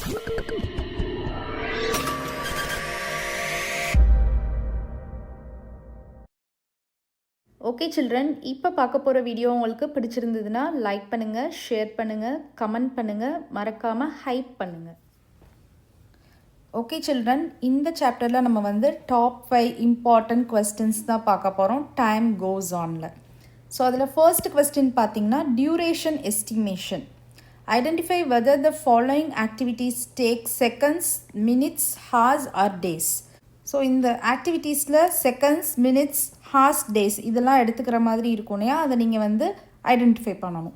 Okay children, இப்போ பார்க்க போகிற வீடியோ உங்களுக்கு பிடிச்சிருந்ததுன்னா லைக் பண்ணுங்கள், ஷேர் பண்ணுங்கள், கமெண்ட் பண்ணுங்கள், மறக்காமல் ஹைப் பண்ணுங்கள். ஓகே சில்ட்ரன், இந்த சாப்டரில் நம்ம வந்து டாப் 5 இம்பார்ட்டன்ட் கொஸ்டின்ஸ் தான் பார்க்க போகிறோம் டைம் கோஸ் ஆனில். ஸோ அதில் ஃபர்ஸ்ட் கொஸ்டின் பார்த்தீங்கன்னா duration estimation. Identify whether the following activities take seconds, minutes, hours or days. So இந்த ஆக்டிவிட்டீஸில் செகண்ட்ஸ், மினிட்ஸ், ஹார்ஸ், டேஸ் இதெல்லாம் எடுத்துக்கிற மாதிரி இருக்கும் இல்லையா, அதை நீங்கள் வந்து ஐடென்டிஃபை பண்ணணும்.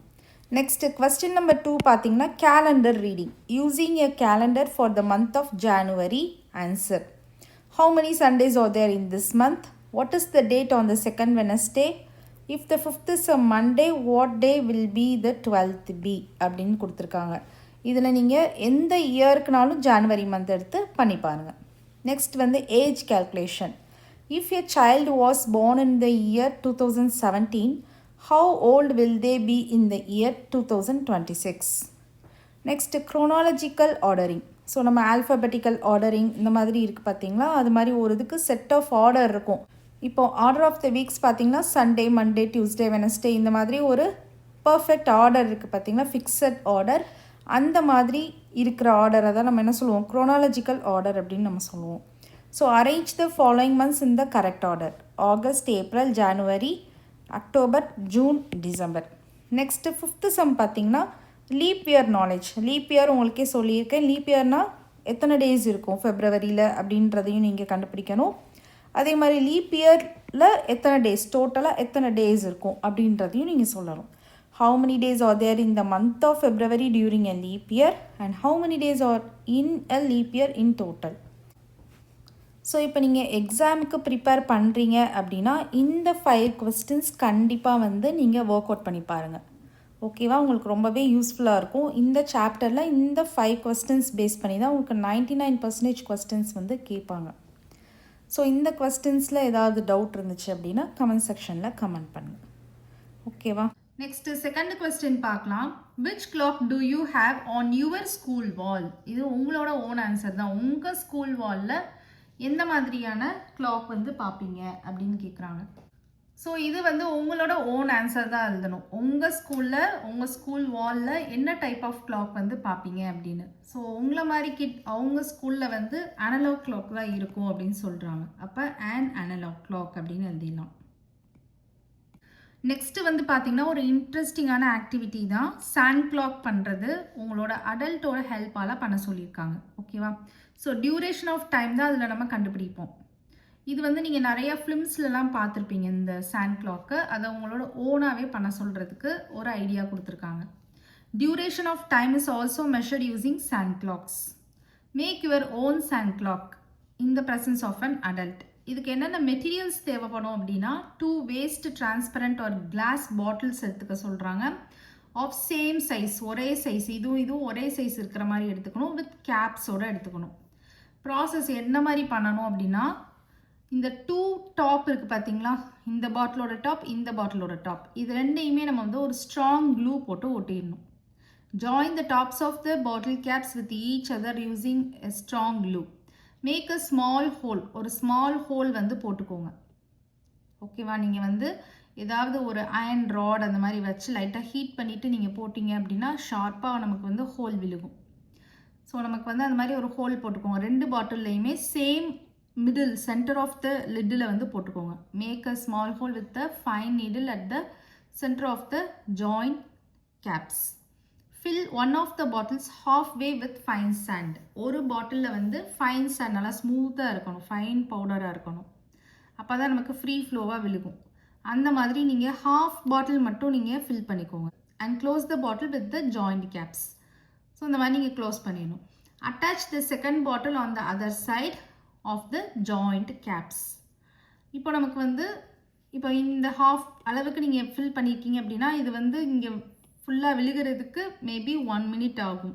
நெக்ஸ்ட்டு கொஸ்டின் நம்பர் 2 பார்த்தீங்கன்னா calendar reading. Using a calendar for the month of January. Answer. How many Sundays are there in this month? What is the date on the second Wednesday? If the 5th is a Monday, what day will be the 12th be அப்படின்னு கொடுத்துருக்காங்க. இதில் நீங்கள் எந்த இயருக்குனாலும் January month எடுத்து பண்ணி பாருங்கள். Next வந்து age calculation. If a child was born in the year 2017, how old will they be in the year 2026? Next, chronological ordering. So நம்ம ஆல்ஃபபெட்டிக்கல் ஆர்டரிங் இந்த மாதிரி இருக்குது பார்த்தீங்களா, அது மாதிரி ஒரு இதுக்கு செட் ஆஃப் ஆர்டர் இருக்கும். இப்போது ஆர்டர் ஆஃப் த வீக்ஸ் பார்த்தீங்கன்னா சண்டே, மண்டே, டியூஸ்டே, வெனஸ்டே இந்த மாதிரி ஒரு பர்ஃபெக்ட் ஆர்டர் இருக்குது பார்த்தீங்களா, ஃபிக்ஸட் ஆர்டர். அந்த மாதிரி இருக்கிற ஆர்டரை தான் நம்ம என்ன சொல்லுவோம், chronological ஆர்டர் அப்படின்னு நம்ம சொல்லுவோம். So arrange the following months in the correct order. August, April, January, October, June, December. Next 5th sum பார்த்தீங்கன்னா leap year knowledge. Leap year உங்களுக்கே சொல்லியிருக்கேன். லீப் இயர்னால் எத்தனை டேஸ் இருக்கும் ஃபெப்ரவரியில் அப்படின்றதையும் நீங்கள் கண்டுபிடிக்கணும். அதே மாதிரி லீப் இயரில் எத்தனை டேஸ், டோட்டலாக எத்தனை டேஸ் இருக்கும் அப்படின்றதையும் நீங்கள் சொல்லணும். How many days are there in the month of February during a leap year and how many days are in a leap year in total? So இப்போ நீங்கள் எக்ஸாமுக்கு ப்ரிப்பேர் பண்ணுறீங்க அப்படின்னா இந்த 5 கொஸ்டின்ஸ் கண்டிப்பாக வந்து நீங்கள் ஒர்க் அவுட் பண்ணி பாருங்கள். ஓகேவா, உங்களுக்கு ரொம்பவே யூஸ்ஃபுல்லாக இருக்கும். இந்த சாப்டரில் இந்த 5 கொஸ்டின்ஸ் பேஸ் பண்ணி தான் உங்களுக்கு 99% கொஸ்டின்ஸ் வந்து கேட்பாங்க. ஸோ இந்த கொஸ்டின்ஸில் ஏதாவது டவுட் இருந்துச்சு அப்படின்னா கமெண்ட் செக்ஷனில் கமெண்ட் பண்ணுங்கள். ஓகேவா. நெக்ஸ்ட் செகண்ட் கொஸ்டின் பார்க்கலாம். Which clock do you have on your school wall? இது உங்களோட ஓன் ஆன்சர் தான். உங்கள் ஸ்கூல் வாலில் எந்த மாதிரியான கிளாக் வந்து பார்ப்பீங்க அப்படின்னு கேட்குறாங்க. ஸோ இது வந்து உங்களோட ஓன் ஆன்சர் தான் எழுதணும். உங்கள் ஸ்கூலில் உங்கள் ஸ்கூல் வாலில் என்ன டைப் ஆஃப் கிளாக் வந்து பார்ப்பீங்க அப்படின்னு. ஸோ உங்களை மாதிரி அவங்க ஸ்கூலில் வந்து அனலாக் கிளாக் தான் இருக்கும் அப்படின்னு சொல்கிறாங்க. அப்போ அனலாக் கிளாக் அப்படின்னு எழுதிடலாம். நெக்ஸ்ட்டு வந்து பார்த்திங்கன்னா ஒரு இன்ட்ரெஸ்டிங்கான ஆக்டிவிட்டி தான் சாண்ட் கிளாக் பண்ணுறது. உங்களோட அடல்ட்டோட ஹெல்ப்பால் பண்ண சொல்லியிருக்காங்க. ஓகேவா. ஸோ டியூரேஷன் ஆஃப் டைம் தான் அதில் நம்ம கண்டுபிடிப்போம். இது வந்து நீங்கள் நிறையா ஃபிலிம்ஸ்லலாம் பார்த்துருப்பீங்க இந்த சாண்ட் கிளாக்கு. அதை உங்களோட ஓனாகவே பண்ண சொல்கிறதுக்கு ஒரு ஐடியா கொடுத்துருக்காங்க. Duration of time is also measured using sand clocks. Make your own sand clock in the presence of an adult. இதுக்கு என்னென்ன மெட்டீரியல்ஸ் தேவைப்படும் அப்படின்னா 2 வேஸ்ட் டிரான்ஸ்பரண்ட் ஒரு கிளாஸ் பாட்டில்ஸ் எடுத்துக்க சொல்கிறாங்க. ஆஃப் சேம் சைஸ், ஒரே சைஸ், இதுவும் ஒரே சைஸ் இருக்கிற மாதிரி எடுத்துக்கணும். வித் கேப்ஸோடு எடுத்துக்கணும். ப்ராசஸ் என்ன மாதிரி பண்ணணும் அப்படின்னா இந்த 2 டாப் இருக்குது பார்த்தீங்களா, இந்த பாட்டிலோட டாப், இந்த பாட்டிலோட டாப், இது ரெண்டையுமே நம்ம வந்து ஒரு ஸ்ட்ராங் க்ளூ போட்டு ஒட்டிடணும். Join the tops of the bottle caps with each other using a strong glue. Make a small hole, ஒரு ஸ்மால் ஹோல் வந்து போட்டுக்கோங்க. ஓகேவா. நீங்கள் வந்து ஏதாவது ஒரு அயன் ராட் அந்த மாதிரி வச்சு லைட்டாக ஹீட் பண்ணிவிட்டு நீங்கள் போட்டிங்க அப்படின்னா ஷார்ப்பாக நமக்கு வந்து ஹோல் விழுகும். ஸோ நமக்கு வந்து அந்த மாதிரி ஒரு ஹோல் போட்டுக்கோங்க. 2 பாட்டில்லையுமே same middle centre of the little வந்து போட்டுக்கோங்க. Make a small hole with the fine needle at the centre of the join caps. Fill one of the bottles half way with fine sand. ஒரு பாட்டிலில் வந்து fine sand நல்லா ஸ்மூத்தாக இருக்கணும், fine பவுடராக இருக்கணும். அப்போ தான் நமக்கு ஃப்ரீ ஃப்ளோவாக விழுகும். அந்த மாதிரி நீங்கள் ஹாஃப் பாட்டில் மட்டும் நீங்கள் ஃபில் பண்ணிக்கோங்க. And close the bottle with the joint caps. So இந்த மாதிரி நீங்கள் க்ளோஸ் பண்ணிடணும். Attach the second bottle on the other side of the joint caps. இப்போ நமக்கு வந்து இப்போ இந்த ஹாஃப் அளவுக்கு நீங்கள் ஃபில் பண்ணியிருக்கீங்க அப்படின்னா இது வந்து இங்கே ஃபுல்லாக விழுகிறதுக்கு மேபி 1 minute ஆகும்.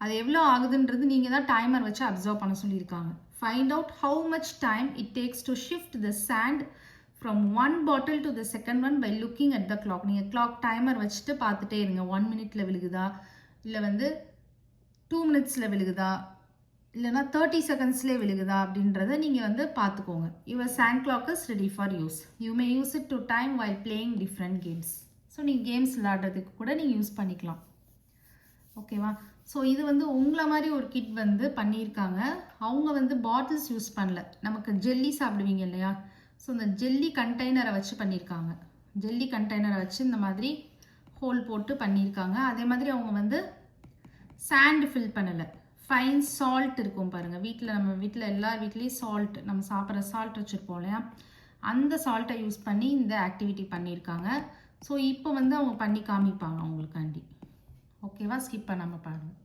அது எவ்வளோ ஆகுதுன்றது நீங்கள் தான் டைமர் வச்சு அப்சர்வ் பண்ண சொல்லியிருக்காங்க. Find out how much time it takes to shift the sand from 1 bottle to the second one by looking at the clock. நீங்கள் கிளாக் டைமர் வச்சுட்டு பார்த்துட்டே இருங்க. 1 minute விழுகுதா இல்லை வந்து 2 மினிட்ஸில் விழுகுதா இல்லைனா 30 செகண்ட்ஸ்லேயே விழுகுதா அப்படின்றத நீங்கள் வந்து பார்த்துக்கோங்க. Your sand clock is ready for use. You may use it to time while playing different games. So நீங்கள் கேம்ஸ் விளையாடுறதுக்கு கூட நீங்கள் யூஸ் பண்ணிக்கலாம். ஓகேவா? ஸோ இது வந்து உங்களை மாதிரி ஒரு கிட் வந்து பண்ணியிருக்காங்க. அவங்க வந்து பாட்டில்ஸ் யூஸ் பண்ணல. நமக்கு ஜெல்லி சாப்பிடுவீங்க இல்லையா? ஸோ இந்த ஜெல்லி கண்டெய்னரை வச்சு பண்ணியிருக்காங்க. ஜெல்லி கண்டெய்னரை வச்சு இந்த மாதிரி ஹோல் போட்டு பண்ணியிருக்காங்க. அதே மாதிரி அவங்க வந்து சாண்ட் ஃபில் பண்ணலை. ஃபைன் சால்ட் இருக்கும் பாருங்கள். நம்ம வீட்டில் எல்லார் வீட்லேயும் சால்ட், நம்ம சாப்பிட்ற சால்ட் வச்சுருப்போம் இல்லையா? அந்த சால்ட்டை யூஸ் பண்ணி இந்த ஆக்டிவிட்டி பண்ணியிருக்காங்க. ஸோ இப்போ வந்து அவங்க பண்ணி காமிப்பாங்க அவங்களுக்காண்டி. ஓகேவா? ஸ்கிப் பண்ணாமல் பாருங்கள்.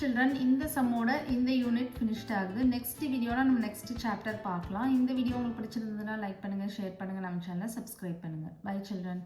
சில்ட்ரன், இந்த சம்மோட இந்த யூனிட் ஃபினிஷ்ட் ஆகுது. நெக்ஸ்ட் வீடியோவில் நம்ம நெக்ஸ்ட் சாப்டர் பார்க்கலாம். இந்த வீடியோ உங்களுக்கு பிடிச்சிருந்ததுன்னா லைக் பண்ணுங்கள், ஷேர் பண்ணுங்கள், நம்ம சேனலை சப்ஸ்கிரைப் பண்ணுங்கள். Bye children.